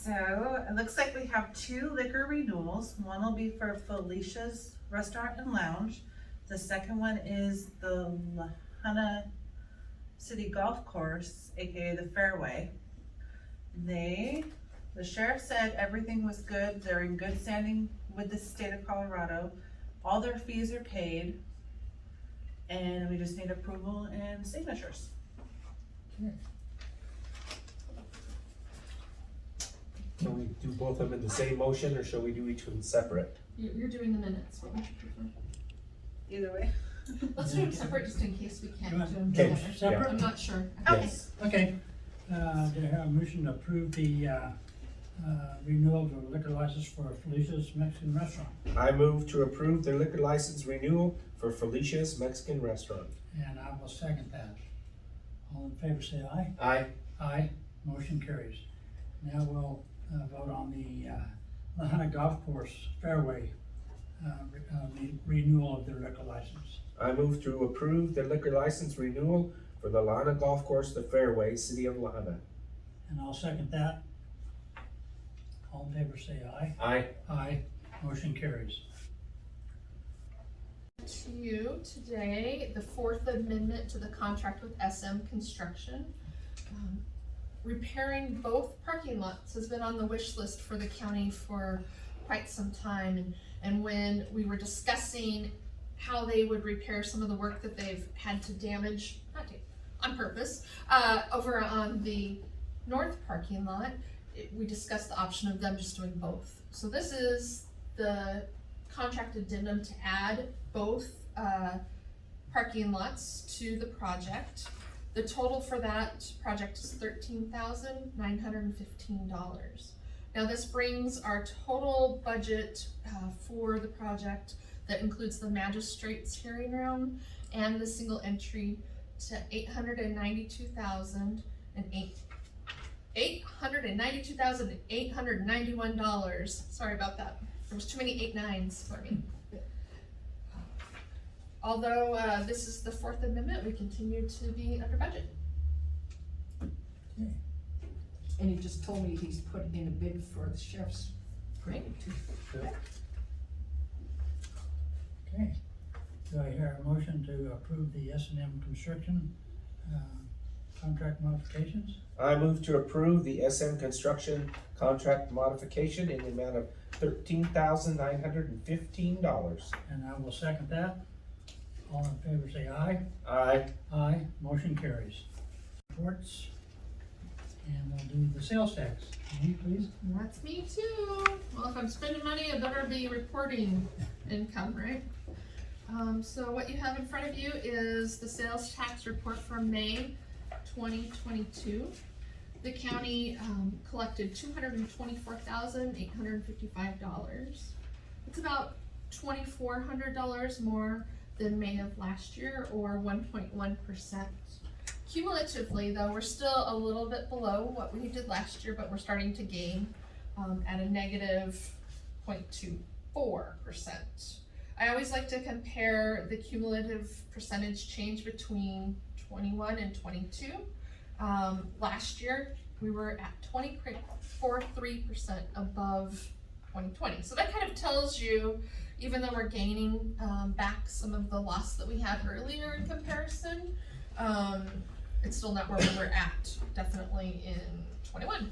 So it looks like we have 2 liquor renewals. One will be for Felicia's Restaurant and Lounge. The second one is the Lahana City Golf Course, aka the Fairway. The sheriff said everything was good. They're in good standing with the state of Colorado. All their fees are paid. And we just need approval and signatures. Can we do both of them in the same motion, or shall we do each one separate? You're doing the minutes, what would you prefer? Either way. Let's do them separate just in case we can't You want do them Okay. together. Separate? I'm not sure. Okay. Yes. Okay, do I have a motion to approve the renewal of the liquor license for Felicia's Mexican Restaurant? I move to approve the liquor license renewal for Felicia's Mexican Restaurant. And I will second that. All in favor say aye. Aye. Aye, motion carries. Now we'll vote on the Lahana Golf Course Fairway renewal of their liquor license. I move to approve the liquor license renewal for the Lahana Golf Course, the Fairway, City of Lahana. And I'll second that. All in favor say aye. Aye. Aye, motion carries. To you today, the 4th amendment to the contract with SM Construction. Repairing both parking lots has been on the wish list for the county for quite some time. And when we were discussing how they would repair some of the work that they've had to damage, on purpose, over on the north parking lot, we discussed the option of them just doing both. So this is the contract addendum to add both parking lots to the project. The total for that project is $13,915. Now this brings our total budget for the project that includes the magistrate's hearing room and the single entry to $892,891. Sorry about that. There was too many 8 9s for me. Although this is the 4th amendment, we continue to be under budget. And he just told me he's put in a bid for the sheriff's. Right. Okay, do I hear a motion to approve the S&M Construction contract modifications? I move to approve the SM Construction contract modification in the amount of $13,915. And I will second that. All in favor say aye. Aye. Aye, motion carries. Reports, and we'll do the sales tax. Me, please. That's me too. Well, if I'm spending money, I better be reporting income, right? So what you have in front of you is the sales tax report from May 2022. The county collected $224,855. It's about $2,400 more than May of last year, or 1.1%. Cumulatively though, we're still a little bit below what we did last year, but we're starting to gain at a negative 0.24%. I always like to compare the cumulative percentage change between 21 and 22. Last year, we were at 20.43% above 2020. So that kind of tells you, even though we're gaining back some of the loss that we had earlier in comparison, it's still not where we were at, definitely in 21.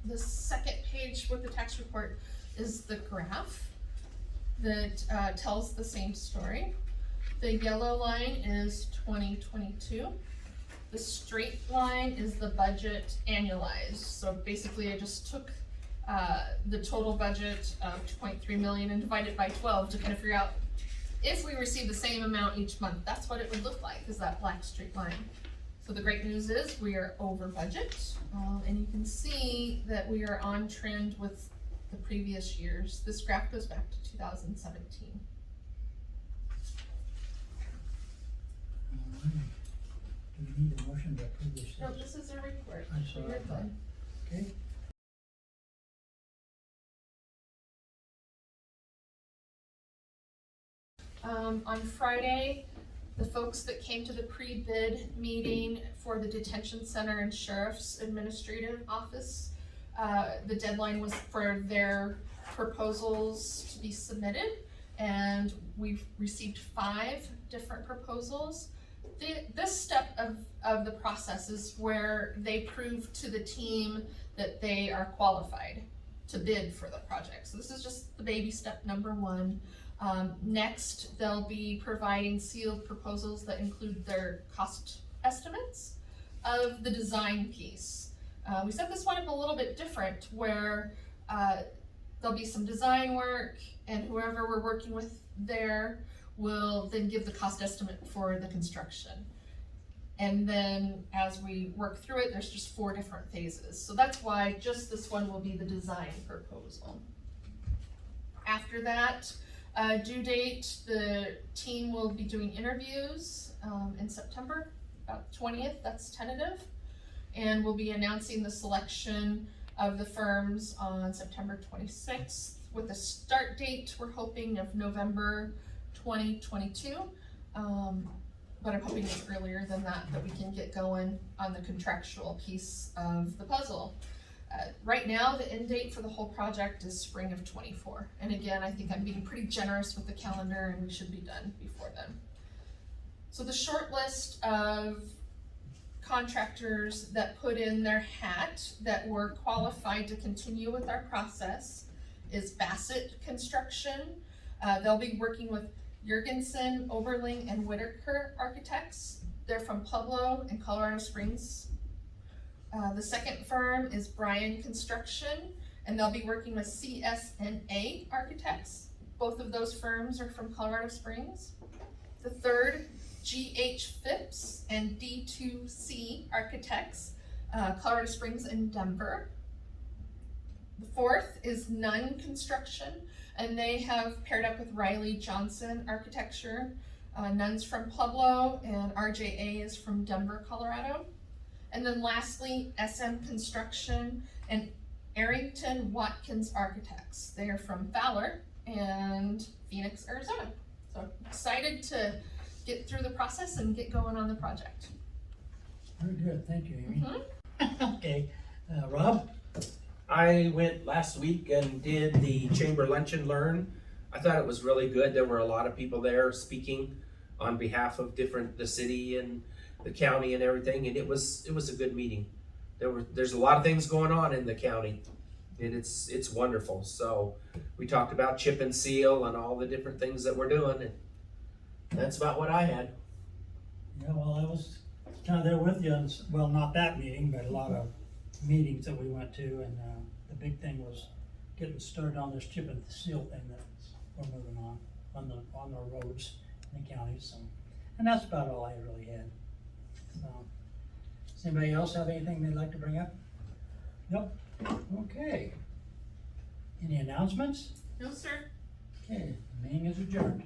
The second page with the tax report is the graph that tells the same story. The yellow line is 2022. The straight line is the budget annualized. So basically I just took the total budget of 2.3 million and divided by 12 to kind of figure out if we receive the same amount each month. That's what it would look like, is that black straight line. So the great news is we are over budget, and you can see that we are on trend with the previous years. This graph goes back to 2017. Do we need a motion to approve this? No, this is a report. I saw so you're that. good. Okay. On Friday, the folks that came to the pre-bid meeting for the detention center and sheriff's administrative office The deadline was for their proposals to be submitted, and we've received 5 different proposals. This step of the process is where they prove to the team that they are qualified to bid for the project. So this is just the baby step number 1. Next, they'll be providing sealed proposals that include their cost estimates of the design piece. We set this one up a little bit different, where there'll be some design work, and whoever we're working with there will then give the cost estimate for the construction. And then as we work through it, there's just 4 different phases. So that's why just this one will be the design proposal. After that due date, the team will be doing interviews in September, about 20th, that's tentative. And we'll be announcing the selection of the firms on September 26th with a start date, we're hoping, of November 2022. But I'm hoping it's earlier than that we can get going on the contractual piece of the puzzle. Right now, the end date for the whole project is spring of 24. And again, I think I'm being pretty generous with the calendar, and we should be done before then. So the short list of contractors that put in their hat that were qualified to continue with our process is Bassett Construction. They'll be working with Jurgensen, Oberling, and Whitaker Architects. They're from Pueblo and Colorado Springs. The second firm is Bryan Construction, and they'll be working with CSNA Architects. Both of those firms are from Colorado Springs. The third, GH Phipps and D2C Architects, Colorado Springs and Denver. The fourth is Nunn Construction, and they have paired up with Riley Johnson Architecture. Nunn's from Pueblo, and RJA is from Denver, Colorado. And then lastly, SM Construction and Arrington Watkins Architects. They are from Fowler and Phoenix, Arizona. So excited to get through the process and get going on the project. Very good, thank you, Amy. Mhm. Okay, Rob? I went last week and did the Chamber Lunch and Learn. I thought it was really good. There were a lot of people there speaking on behalf of the city and the county and everything, and it was a good meeting. There's a lot of things going on in the county, and it's wonderful. So we talked about chip and seal and all the different things that we're doing, and that's about what I had. Yeah, well, I was kind of there with you, well, not that meeting, but a lot of meetings that we went to, and the big thing was getting started on this chip and seal thing that we're moving on the roads in the county, so. And that's about all I really had. So, does anybody else have anything they'd like to bring up? Nope. Okay. Any announcements? No, sir. Okay, the meeting is adjourned.